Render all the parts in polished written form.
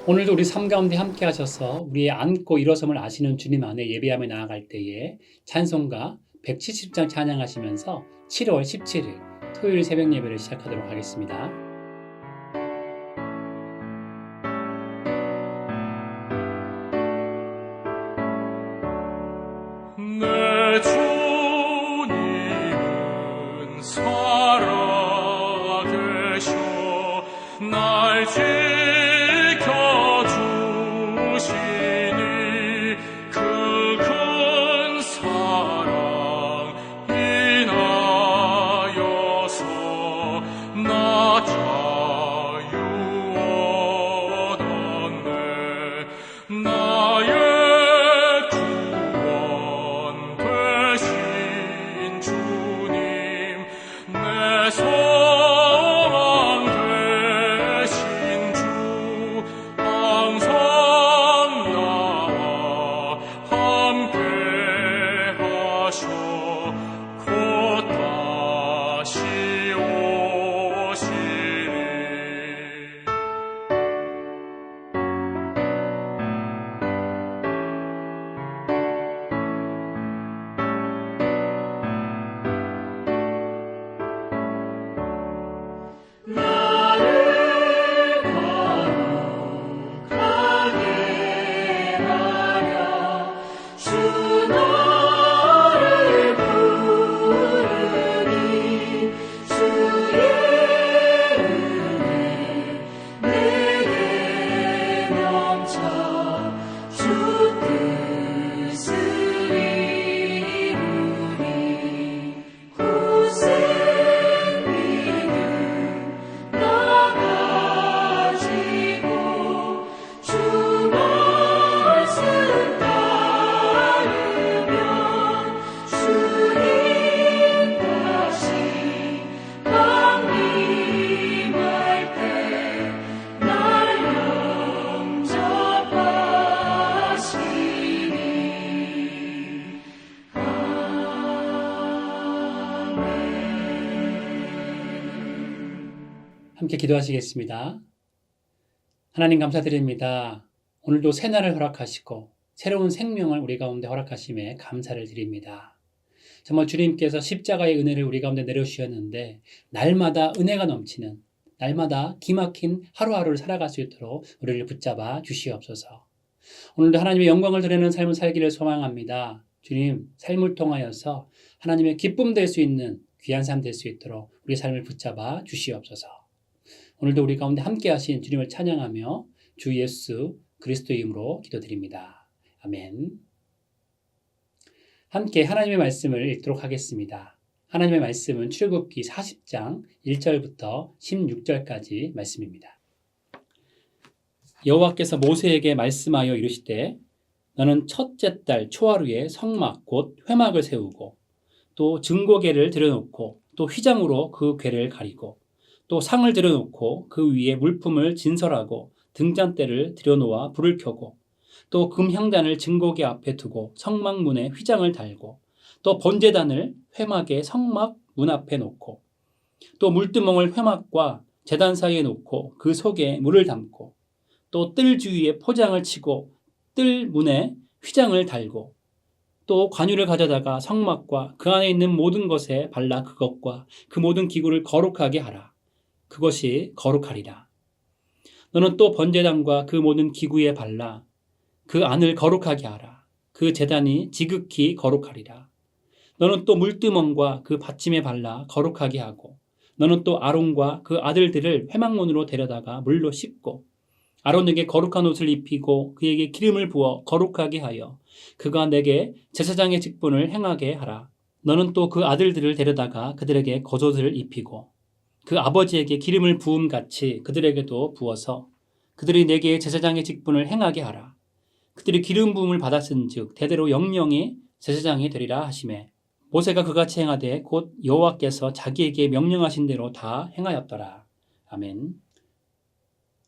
오늘도 우리 삶 가운데 함께 하셔서 우리의 앉고 일어섬을 아시는 주님 안에 예배하며 나아갈 때에 찬송가 170장 찬양하시면서 7월 17일 토요일 새벽 예배를 시작하도록 하겠습니다. 내 주님은 살아계셔 날 지켜주시니 그 큰 사랑 인하여서 나 자유 얻었네. 나의 구원 되신 주님 내 소망 되신 주 항상 나와 함께 하셔 곧 다시 오시리. 나를 거룩하게 하려 주 너를 부르니 주의 은혜 내게 넘쳐 주 뜻을 이루니 고생 믿음 나가지고 주 말씀 따르면 주님 다시 강림할 때 날 영접하시니. 함께 기도하시겠습니다. 하나님 감사드립니다. 오늘도 새날을 허락하시고 새로운 생명을 우리 가운데 허락하심에 감사를 드립니다. 정말 주님께서 십자가의 은혜를 우리 가운데 내려주셨는데 날마다 은혜가 넘치는, 날마다 기막힌 하루하루를 살아갈 수 있도록 우리를 붙잡아 주시옵소서. 오늘도 하나님의 영광을 드리는 삶을 살기를 소망합니다. 주님, 삶을 통하여서 하나님의 기쁨 될 수 있는 귀한 삶 될 수 있도록 우리 삶을 붙잡아 주시옵소서. 오늘도 우리 가운데 함께 하신 주님을 찬양하며 주 예수 그리스도의 이름으로 기도드립니다. 아멘. 함께 하나님의 말씀을 읽도록 하겠습니다. 하나님의 말씀은 출애굽기 40장 1절부터 16절까지 말씀입니다. 여호와께서 모세에게 말씀하여 이르시되 너는 첫째 달 초하루에 성막 곧 회막을 세우고 또 증거궤를 들여놓고 또 휘장으로 그 궤를 가리고 또 상을 들여놓고 그 위에 물품을 진설하고 등잔대를 들여놓아 불을 켜고 또 금향단을 증거궤 앞에 두고 성막문에 휘장을 달고 또 번제단을 회막의 성막 문 앞에 놓고 또 물두멍을 회막과 제단 사이에 놓고 그 속에 물을 담고 또 뜰 주위에 포장을 치고 뜰 문에 휘장을 달고 또 관유를 가져다가 성막과 그 안에 있는 모든 것에 발라 그것과 그 모든 기구를 거룩하게 하라. 그것이 거룩하리라. 너는 또 번제단과 그 모든 기구에 발라 그 안을 거룩하게 하라. 그 제단이 지극히 거룩하리라. 너는 또 물두멍과 그 받침에 발라 거룩하게 하고 너는 또 아론과 그 아들들을 회막문으로 데려다가 물로 씻고 아론에게 거룩한 옷을 입히고 그에게 기름을 부어 거룩하게 하여 그가 내게 제사장의 직분을 행하게 하라. 너는 또 그 아들들을 데려다가 그들에게 겉옷을 입히고 그 아버지에게 기름을 부음같이 그들에게도 부어서 그들이 내게 제사장의 직분을 행하게 하라. 그들이 기름 부음을 받았은즉 대대로 영영이 제사장이 되리라 하시매 모세가 그같이 행하되 곧 여호와께서 자기에게 명령하신 대로 다 행하였더라. 아멘.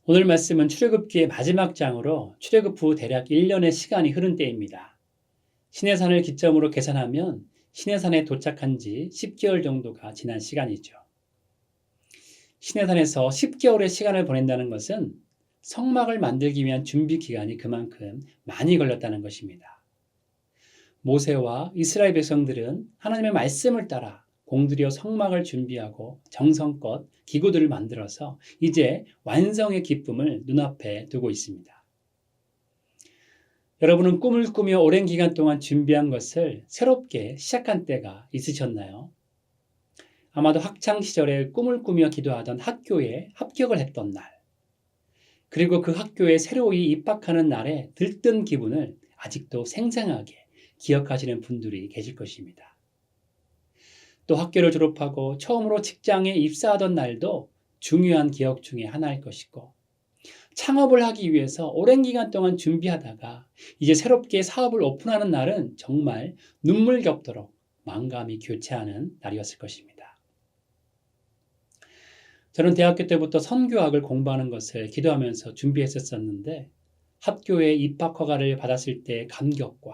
오늘 말씀은 출애굽기의 마지막 장으로 출애굽 후 대략 1년의 시간이 흐른 때입니다. 시내산을 기점으로 계산하면 시내산에 도착한 지 10개월 정도가 지난 시간이죠. 시내산에서 10개월의 시간을 보낸다는 것은 성막을 만들기 위한 준비 기간이 그만큼 많이 걸렸다는 것입니다. 모세와 이스라엘 백성들은 하나님의 말씀을 따라 공들여 성막을 준비하고 정성껏 기구들을 만들어서 이제 완성의 기쁨을 눈앞에 두고 있습니다. 여러분은 꿈을 꾸며 오랜 기간 동안 준비한 것을 새롭게 시작한 때가 있으셨나요? 아마도 학창 시절에 꿈을 꾸며 기도하던 학교에 합격을 했던 날, 그리고 그 학교에 새로이 입학하는 날에 들뜬 기분을 아직도 생생하게 기억하시는 분들이 계실 것입니다. 또 학교를 졸업하고 처음으로 직장에 입사하던 날도 중요한 기억 중에 하나일 것이고, 창업을 하기 위해서 오랜 기간 동안 준비하다가 이제 새롭게 사업을 오픈하는 날은 정말 눈물겹도록 만감이 교차하는 날이었을 것입니다. 저는 대학교 때부터 선교학을 공부하는 것을 기도하면서 준비했었는데, 학교에 입학 허가를 받았을 때의 감격과,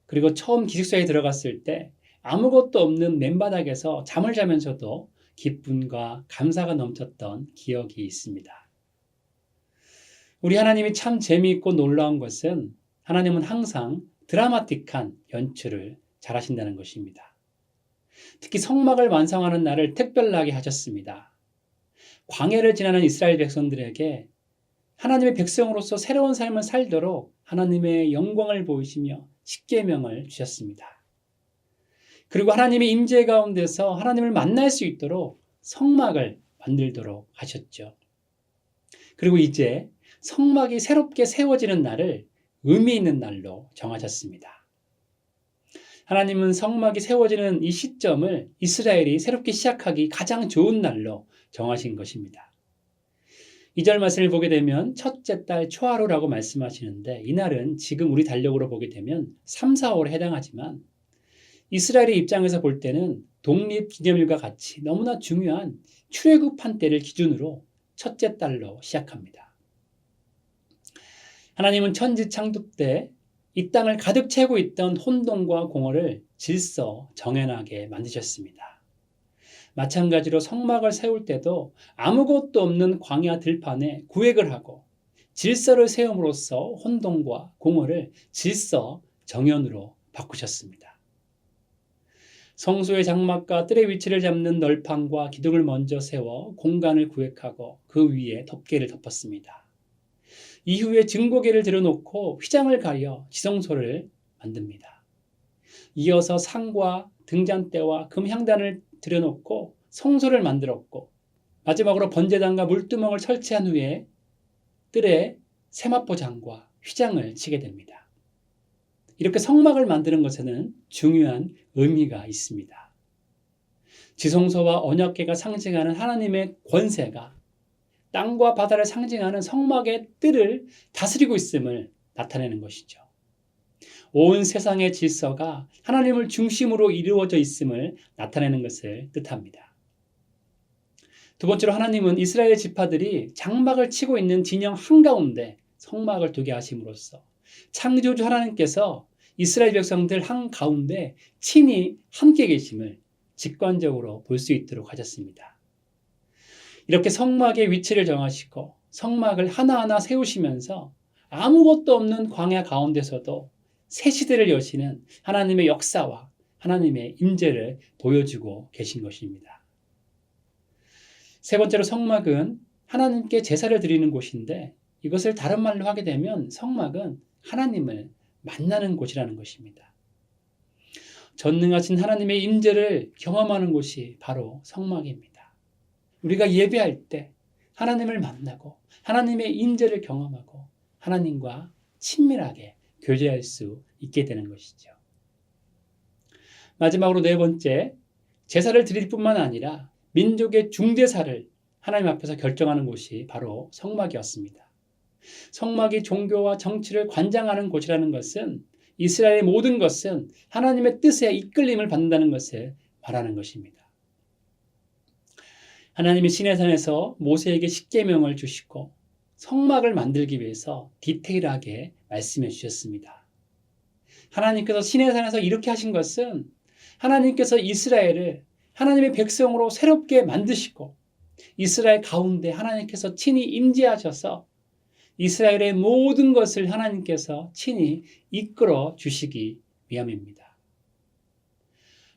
그리고 처음 기숙사에 들어갔을 때 아무것도 없는 맨바닥에서 잠을 자면서도 기쁨과 감사가 넘쳤던 기억이 있습니다. 우리 하나님이 참 재미있고 놀라운 것은 하나님은 항상 드라마틱한 연출을 잘하신다는 것입니다. 특히 성막을 완성하는 날을 특별하게 하셨습니다. 광야를 지나는 이스라엘 백성들에게 하나님의 백성으로서 새로운 삶을 살도록 하나님의 영광을 보이시며 십계명을 주셨습니다. 그리고 하나님의 임재 가운데서 하나님을 만날 수 있도록 성막을 만들도록 하셨죠. 그리고 이제 성막이 새롭게 세워지는 날을 의미 있는 날로 정하셨습니다. 하나님은 성막이 세워지는 이 시점을 이스라엘이 새롭게 시작하기 가장 좋은 날로 정하신 것입니다. 2절 말씀을 보게 되면 첫째 달 초하루라고 말씀하시는데, 이날은 지금 우리 달력으로 보게 되면 3, 4월에 해당하지만 이스라엘의 입장에서 볼 때는 독립기념일과 같이 너무나 중요한 출애굽한 때를 기준으로 첫째 달로 시작합니다. 하나님은 천지 창조 때 이 땅을 가득 채우고 있던 혼돈과 공허를 질서 정연하게 만드셨습니다. 마찬가지로 성막을 세울 때도 아무것도 없는 광야 들판에 구획을 하고 질서를 세움으로써 혼돈과 공허를 질서 정연으로 바꾸셨습니다. 성소의 장막과 뜰의 위치를 잡는 널판과 기둥을 먼저 세워 공간을 구획하고 그 위에 덮개를 덮었습니다. 이후에 증거계를 들여놓고 휘장을 가려 지성소를 만듭니다. 이어서 상과 등잔대와 금향단을 들여놓고 성소를 만들었고, 마지막으로 번제단과 물두멍을 설치한 후에 뜰에 세마포장과 휘장을 치게 됩니다. 이렇게 성막을 만드는 것에는 중요한 의미가 있습니다. 지성소와 언약궤가 상징하는 하나님의 권세가 땅과 바다를 상징하는 성막의 뜰을 다스리고 있음을 나타내는 것이죠. 온 세상의 질서가 하나님을 중심으로 이루어져 있음을 나타내는 것을 뜻합니다. 두 번째로 하나님은 이스라엘 지파들이 장막을 치고 있는 진영 한가운데 성막을 두게 하심으로써 창조주 하나님께서 이스라엘 백성들 한가운데 친히 함께 계심을 직관적으로 볼 수 있도록 하셨습니다. 이렇게 성막의 위치를 정하시고 성막을 하나하나 세우시면서 아무것도 없는 광야 가운데서도 새 시대를 여시는 하나님의 역사와 하나님의 임재를 보여주고 계신 것입니다. 세 번째로 성막은 하나님께 제사를 드리는 곳인데, 이것을 다른 말로 하게 되면 성막은 하나님을 만나는 곳이라는 것입니다. 전능하신 하나님의 임재를 경험하는 곳이 바로 성막입니다. 우리가 예배할 때 하나님을 만나고 하나님의 임재를 경험하고 하나님과 친밀하게 교제할 수 있게 되는 것이죠. 마지막으로 네 번째, 제사를 드릴 뿐만 아니라 민족의 중대사를 하나님 앞에서 결정하는 곳이 바로 성막이었습니다. 성막이 종교와 정치를 관장하는 곳이라는 것은 이스라엘의 모든 것은 하나님의 뜻에 이끌림을 받는다는 것을 말하는 것입니다. 하나님이 시내산에서 모세에게 십계명을 주시고 성막을 만들기 위해서 디테일하게 말씀해 주셨습니다. 하나님께서 시내산에서 이렇게 하신 것은 하나님께서 이스라엘을 하나님의 백성으로 새롭게 만드시고 이스라엘 가운데 하나님께서 친히 임재하셔서 이스라엘의 모든 것을 하나님께서 친히 이끌어 주시기 위함입니다.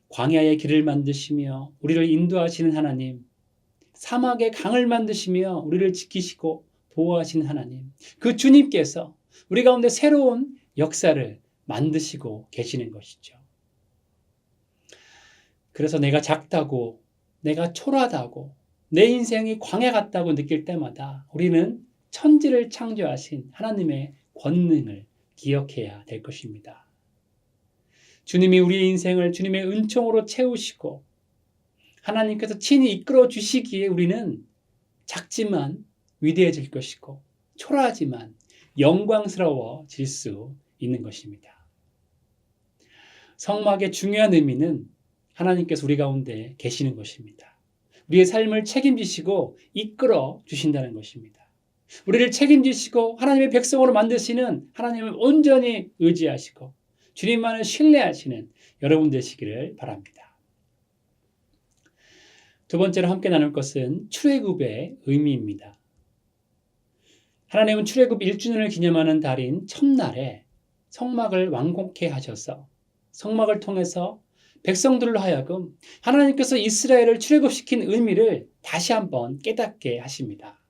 광야의 길을 만드시며 우리를 인도하시는 하나님, 사막의 강을 만드시며 우리를 지키시고 보호하시는 하나님, 그 주님께서 우리 가운데 새로운 역사를 만드시고 계시는 것이죠. 그래서 내가 작다고, 내가 초라하다고, 내 인생이 광야 같다고 느낄 때마다 우리는 천지를 창조하신 하나님의 권능을 기억해야 될 것입니다. 주님이 우리의 인생을 주님의 은총으로 채우시고 하나님께서 친히 이끌어 주시기에 우리는 작지만 위대해질 것이고 초라하지만 영광스러워질 수 있는 것입니다. 성막의 중요한 의미는 하나님께서 우리 가운데 계시는 것입니다. 우리의 삶을 책임지시고 이끌어 주신다는 것입니다. 우리를 책임지시고 하나님의 백성으로 만드시는 하나님을 온전히 의지하시고 주님만을 신뢰하시는 여러분 되시기를 바랍니다. 두 번째로 함께 나눌 것은 출애굽의 의미입니다. 하나님은 출애굽 1주년을 기념하는 달인 첫날에 성막을 완공케 하셔서 성막을 통해서 백성들로 하여금 하나님께서 이스라엘을 출애굽시킨 의미를 다시 한번 깨닫게 하십니다.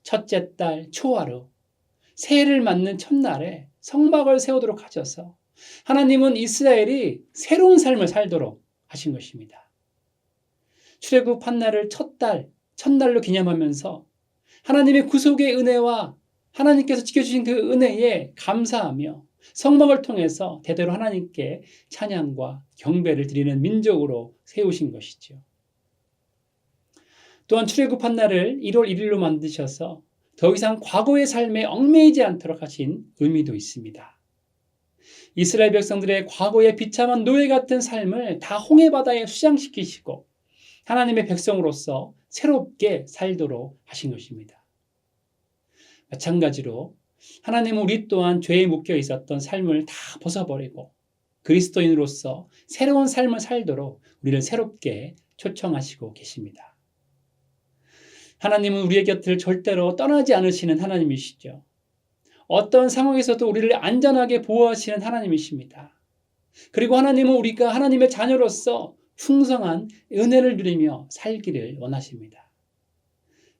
첫째 달 초하루 새해를 맞는 첫날에 성막을 세우도록 하셔서 하나님은 이스라엘이 새로운 삶을 살도록 하신 것입니다. 출애굽 한날을 첫날로 기념하면서 하나님의 구속의 은혜와 하나님께서 지켜주신 그 은혜에 감사하며 성막을 통해서 대대로 하나님께 찬양과 경배를 드리는 민족으로 세우신 것이죠. 또한 출애굽 한날을 1월 1일로 만드셔서 더 이상 과거의 삶에 얽매이지 않도록 하신 의미도 있습니다. 이스라엘 백성들의 과거의 비참한 노예 같은 삶을 다 홍해바다에 수장시키시고 하나님의 백성으로서 새롭게 살도록 하신 것입니다. 마찬가지로 하나님은 우리 또한 죄에 묶여 있었던 삶을 다 벗어버리고 그리스도인으로서 새로운 삶을 살도록 우리를 새롭게 초청하시고 계십니다. 하나님은 우리의 곁을 절대로 떠나지 않으시는 하나님이시죠. 어떤 상황에서도 우리를 안전하게 보호하시는 하나님이십니다. 그리고 하나님은 우리가 하나님의 자녀로서 풍성한 은혜를 누리며 살기를 원하십니다.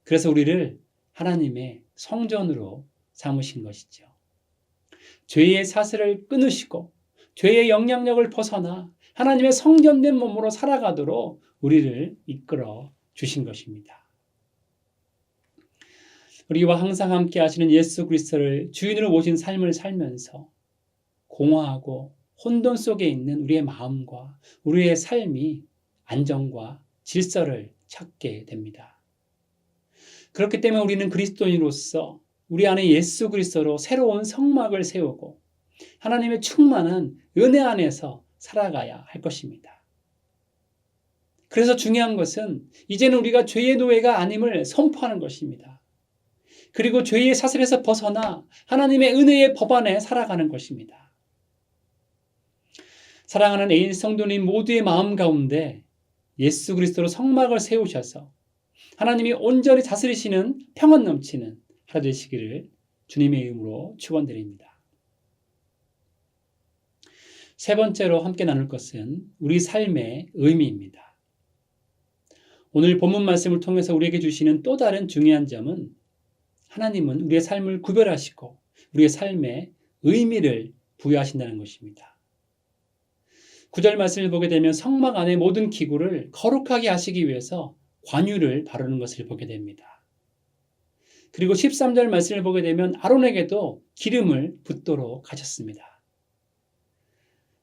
그래서 우리를 하나님의 성전으로 삼으신 것이죠. 죄의 사슬을 끊으시고 죄의 영향력을 벗어나 하나님의 성전된 몸으로 살아가도록 우리를 이끌어 주신 것입니다. 우리와 항상 함께 하시는 예수 그리스도를 주인으로 모신 삶을 살면서 공허하고 혼돈 속에 있는 우리의 마음과 우리의 삶이 안정과 질서를 찾게 됩니다. 그렇기 때문에 우리는 그리스도인으로서 우리 안에 예수 그리스도로 새로운 성막을 세우고 하나님의 충만한 은혜 안에서 살아가야 할 것입니다. 그래서 중요한 것은 이제는 우리가 죄의 노예가 아님을 선포하는 것입니다. 그리고 죄의 사슬에서 벗어나 하나님의 은혜의 법 안에 살아가는 것입니다. 사랑하는 애인 성도님 모두의 마음 가운데 예수 그리스도로 성막을 세우셔서 하나님이 온전히 다스리시는 평안 넘치는 하루 되시기를 주님의 이름으로 축원드립니다. 세 번째로 함께 나눌 것은 우리 삶의 의미입니다. 오늘 본문 말씀을 통해서 우리에게 주시는 또 다른 중요한 점은 하나님은 우리의 삶을 구별하시고 우리의 삶에 의미를 부여하신다는 것입니다. 9절 말씀을 보게 되면 성막 안의 모든 기구를 거룩하게 하시기 위해서 관유를 바르는 것을 보게 됩니다. 그리고 13절 말씀을 보게 되면 아론에게도 기름을 붓도록 하셨습니다.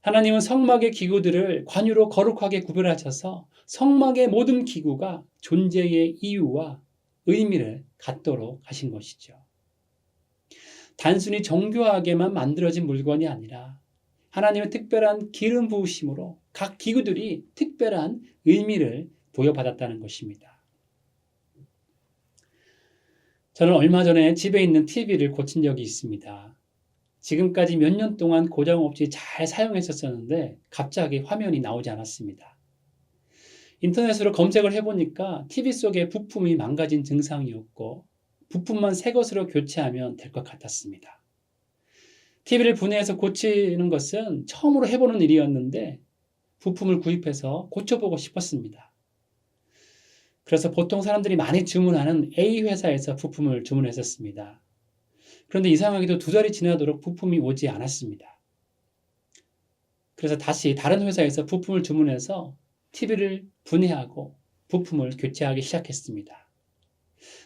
하나님은 성막의 기구들을 관유로 거룩하게 구별하셔서 성막의 모든 기구가 존재의 이유와 의미를 갖도록 하신 것이죠. 단순히 정교하게만 만들어진 물건이 아니라 하나님의 특별한 기름 부으심으로 각 기구들이 특별한 의미를 부여받았다는 것입니다. 저는 얼마 전에 집에 있는 TV를 고친 적이 있습니다. 지금까지 몇 년 동안 고장 없이 잘 사용했었는데 갑자기 화면이 나오지 않았습니다. 인터넷으로 검색을 해보니까 TV 속에 부품이 망가진 증상이었고 부품만 새 것으로 교체하면 될 것 같았습니다. TV를 분해해서 고치는 것은 처음으로 해보는 일이었는데 부품을 구입해서 고쳐보고 싶었습니다. 그래서 보통 사람들이 많이 주문하는 A 회사에서 부품을 주문했었습니다. 그런데 이상하게도 2달이 지나도록 부품이 오지 않았습니다. 그래서 다시 다른 회사에서 부품을 주문해서 TV를 분해하고 부품을 교체하기 시작했습니다.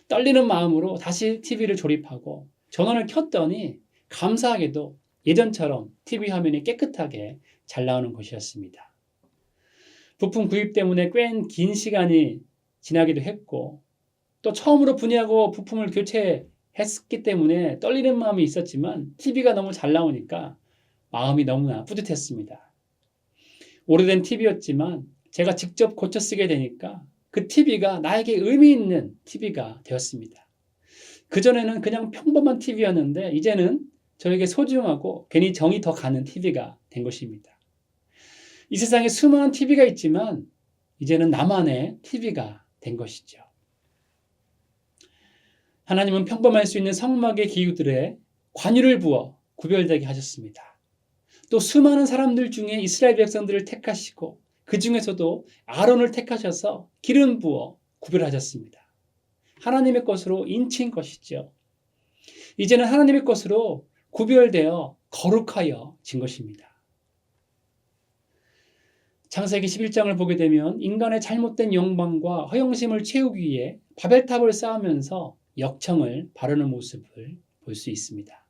떨리는 마음으로 다시 TV를 조립하고 전원을 켰더니 감사하게도 예전처럼 TV 화면이 깨끗하게 잘 나오는 것이었습니다. 부품 구입 때문에 꽤 긴 시간이 지나기도 했고 또 처음으로 분해하고 부품을 교체했기 때문에 떨리는 마음이 있었지만 TV가 너무 잘 나오니까 마음이 너무나 뿌듯했습니다. 오래된 TV였지만 제가 직접 고쳐 쓰게 되니까 그 TV가 나에게 의미 있는 TV가 되었습니다. 그전에는 그냥 평범한 TV였는데 이제는 저에게 소중하고 괜히 정이 더 가는 TV가 된 것입니다. 이 세상에 수많은 TV가 있지만 이제는 나만의 TV가 된 것이죠. 하나님은 평범할 수 있는 성막의 기구들에 관유를 부어 구별되게 하셨습니다. 또 수많은 사람들 중에 이스라엘 백성들을 택하시고 그 중에서도 아론을 택하셔서 기름 부어 구별하셨습니다. 하나님의 것으로 인친 것이죠. 이제는 하나님의 것으로 구별되어 거룩하여진 것입니다. 창세기 11장을 보게 되면 인간의 잘못된 영광과 허영심을 채우기 위해 바벨탑을 쌓으면서 역청을 바르는 모습을 볼 수 있습니다.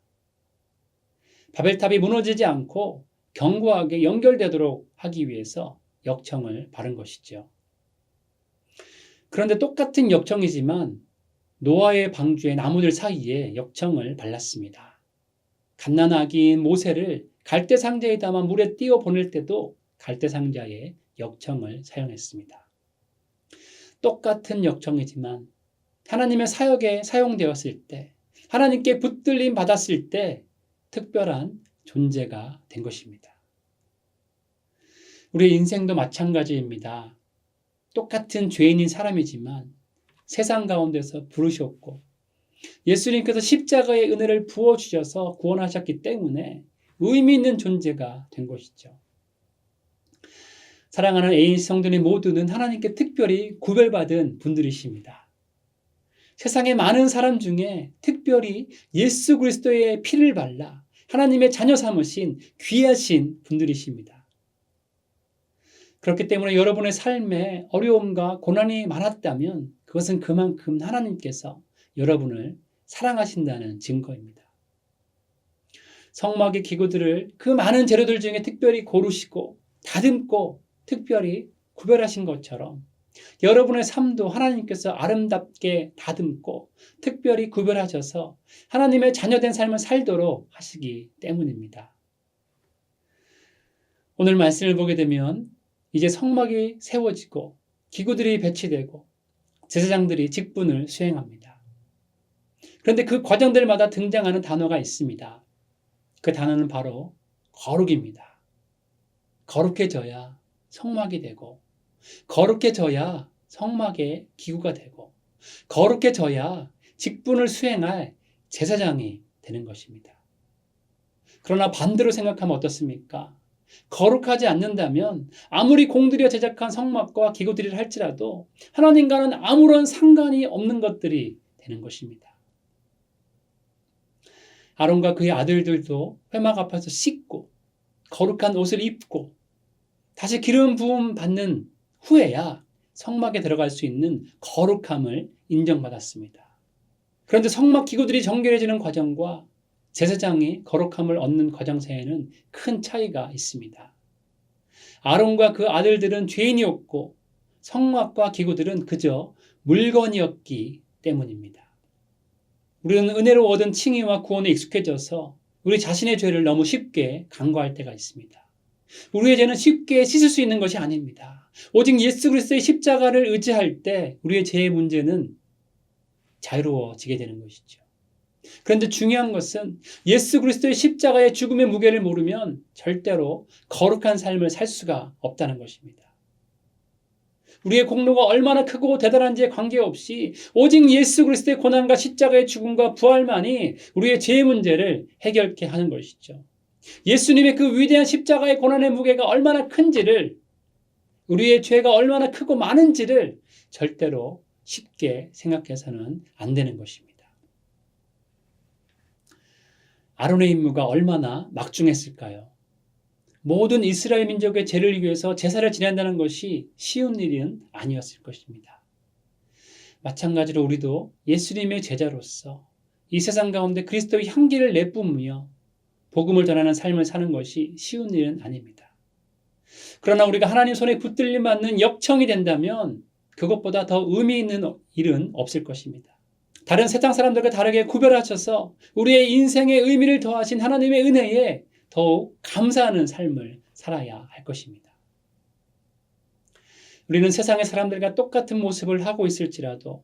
바벨탑이 무너지지 않고 견고하게 연결되도록 하기 위해서 역청을 바른 것이죠. 그런데 똑같은 역청이지만 노아의 방주의 나무들 사이에 역청을 발랐습니다. 갓난아기인 모세를 갈대 상자에 담아 물에 띄워 보낼 때도 갈대 상자에 역청을 사용했습니다. 똑같은 역청이지만 하나님의 사역에 사용되었을 때, 하나님께 붙들림 받았을 때 특별한 존재가 된 것입니다. 우리의 인생도 마찬가지입니다. 똑같은 죄인인 사람이지만 세상 가운데서 부르셨고 예수님께서 십자가의 은혜를 부어주셔서 구원하셨기 때문에 의미 있는 존재가 된 것이죠. 사랑하는 애인 성도님 모두는 하나님께 특별히 구별받은 분들이십니다. 세상의 많은 사람 중에 특별히 예수 그리스도의 피를 발라 하나님의 자녀 삼으신 귀하신 분들이십니다. 그렇기 때문에 여러분의 삶에 어려움과 고난이 많았다면 그것은 그만큼 하나님께서 여러분을 사랑하신다는 증거입니다. 성막의 기구들을 그 많은 재료들 중에 특별히 고르시고 다듬고 특별히 구별하신 것처럼 여러분의 삶도 하나님께서 아름답게 다듬고 특별히 구별하셔서 하나님의 자녀된 삶을 살도록 하시기 때문입니다. 오늘 말씀을 보게 되면 이제 성막이 세워지고 기구들이 배치되고 제사장들이 직분을 수행합니다. 그런데 그 과정들마다 등장하는 단어가 있습니다. 그 단어는 바로 거룩입니다. 거룩해져야 성막이 되고 거룩해져야 성막의 기구가 되고 거룩해져야 직분을 수행할 제사장이 되는 것입니다. 그러나 반대로 생각하면 어떻습니까? 거룩하지 않는다면 아무리 공들여 제작한 성막과 기구들이라 할지라도 하나님과는 아무런 상관이 없는 것들이 되는 것입니다. 아론과 그의 아들들도 회막 앞에서 씻고 거룩한 옷을 입고 다시 기름 부음 받는 후에야 성막에 들어갈 수 있는 거룩함을 인정받았습니다. 그런데 성막 기구들이 정결해지는 과정과 제사장이 거룩함을 얻는 과정 사이에는 큰 차이가 있습니다. 아론과 그 아들들은 죄인이었고 성막과 기구들은 그저 물건이었기 때문입니다. 우리는 은혜로 얻은 칭의와 구원에 익숙해져서 우리 자신의 죄를 너무 쉽게 간과할 때가 있습니다. 우리의 죄는 쉽게 씻을 수 있는 것이 아닙니다. 오직 예수 그리스도의 십자가를 의지할 때 우리의 죄의 문제는 자유로워지게 되는 것이죠. 그런데 중요한 것은 예수 그리스도의 십자가의 죽음의 무게를 모르면 절대로 거룩한 삶을 살 수가 없다는 것입니다. 우리의 공로가 얼마나 크고 대단한지에 관계없이 오직 예수 그리스도의 고난과 십자가의 죽음과 부활만이 우리의 죄 문제를 해결케 하는 것이죠. 예수님의 그 위대한 십자가의 고난의 무게가 얼마나 큰지를, 우리의 죄가 얼마나 크고 많은지를 절대로 쉽게 생각해서는 안 되는 것입니다. 아론의 임무가 얼마나 막중했을까요? 모든 이스라엘 민족의 죄를 위해서 제사를 지낸다는 것이 쉬운 일은 아니었을 것입니다. 마찬가지로 우리도 예수님의 제자로서 이 세상 가운데 그리스도의 향기를 내뿜으며 복음을 전하는 삶을 사는 것이 쉬운 일은 아닙니다. 그러나 우리가 하나님 손에 붙들림 받는 역청이 된다면 그것보다 더 의미 있는 일은 없을 것입니다. 다른 세상 사람들과 다르게 구별하셔서 우리의 인생의 의미를 더하신 하나님의 은혜에 더욱 감사하는 삶을 살아야 할 것입니다. 우리는 세상의 사람들과 똑같은 모습을 하고 있을지라도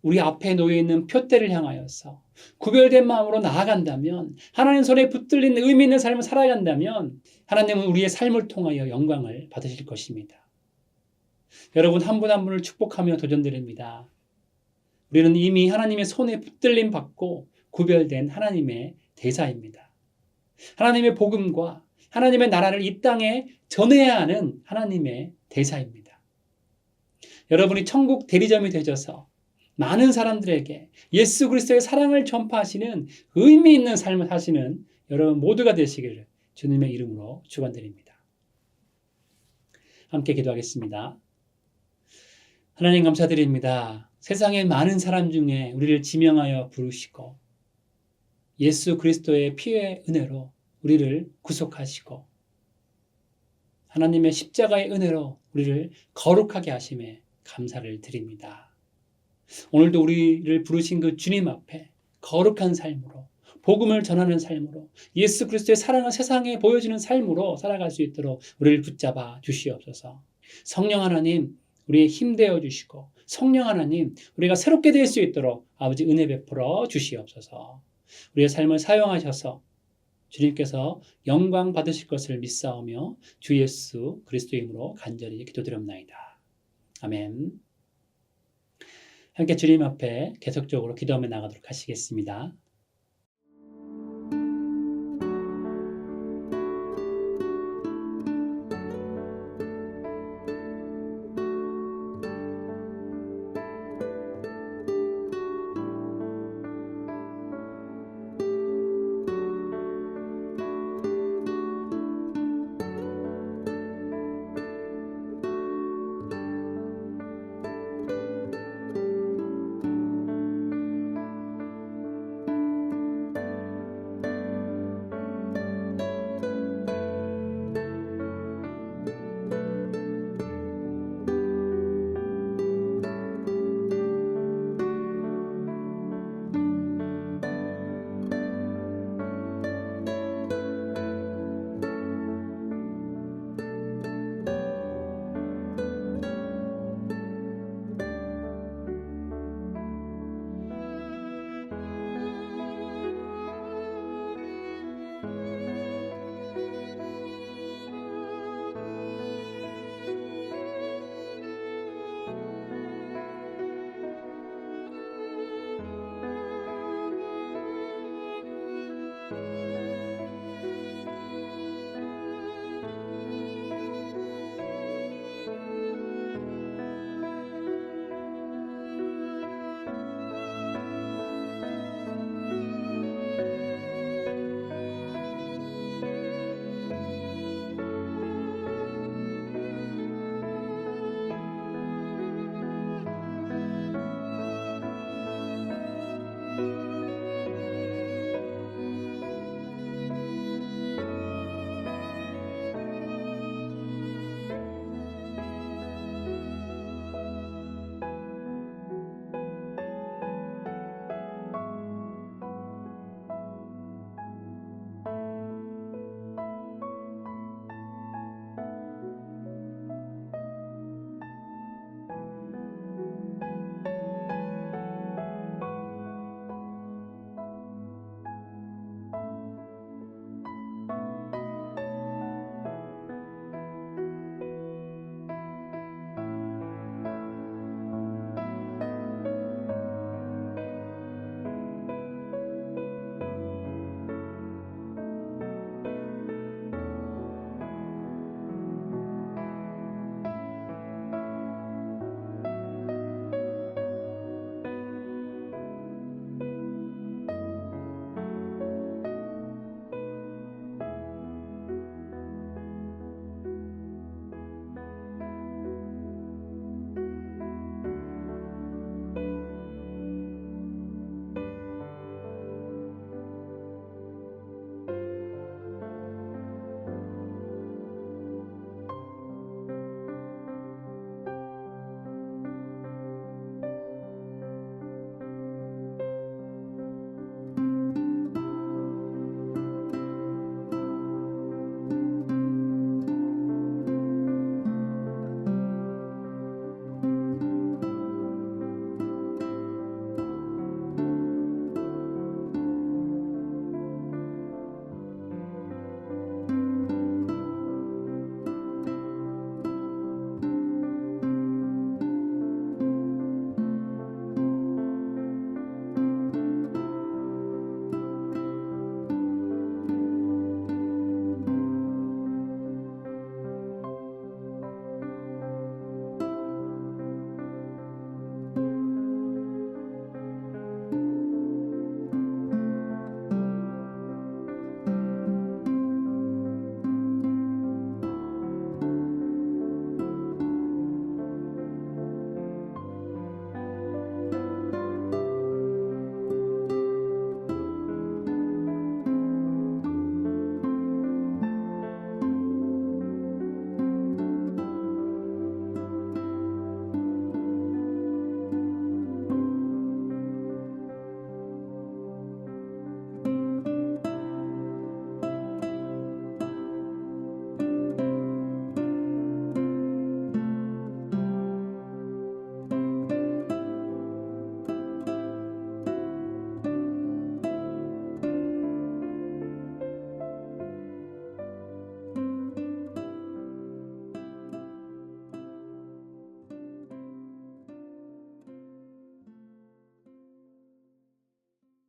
우리 앞에 놓여 있는 표대를 향하여서 구별된 마음으로 나아간다면, 하나님 손에 붙들린 의미 있는 삶을 살아간다면 하나님은 우리의 삶을 통하여 영광을 받으실 것입니다. 여러분, 한 분 한 분을 축복하며 도전드립니다. 우리는 이미 하나님의 손에 붙들림 받고 구별된 하나님의 대사입니다. 하나님의 복음과 하나님의 나라를 이 땅에 전해야 하는 하나님의 대사입니다. 여러분이 천국 대리점이 되셔서 많은 사람들에게 예수 그리스도의 사랑을 전파하시는 의미 있는 삶을 사시는 여러분 모두가 되시기를 주님의 이름으로 축원드립니다. 함께 기도하겠습니다. 하나님 감사드립니다. 세상의 많은 사람 중에 우리를 지명하여 부르시고 예수 그리스도의 피의 은혜로 우리를 구속하시고 하나님의 십자가의 은혜로 우리를 거룩하게 하심에 감사를 드립니다. 오늘도 우리를 부르신 그 주님 앞에 거룩한 삶으로, 복음을 전하는 삶으로, 예수 그리스도의 사랑을 세상에 보여주는 삶으로 살아갈 수 있도록 우리를 붙잡아 주시옵소서. 성령 하나님, 우리의 힘 되어 주시고, 성령 하나님, 우리가 새롭게 될 수 있도록 아버지 은혜 베풀어 주시옵소서. 우리의 삶을 사용하셔서 주님께서 영광 받으실 것을 믿사오며 주 예수 그리스도의 이름으로 간절히 기도드립나이다. 아멘. 함께 주님 앞에 계속적으로 기도하며 나가도록 하시겠습니다.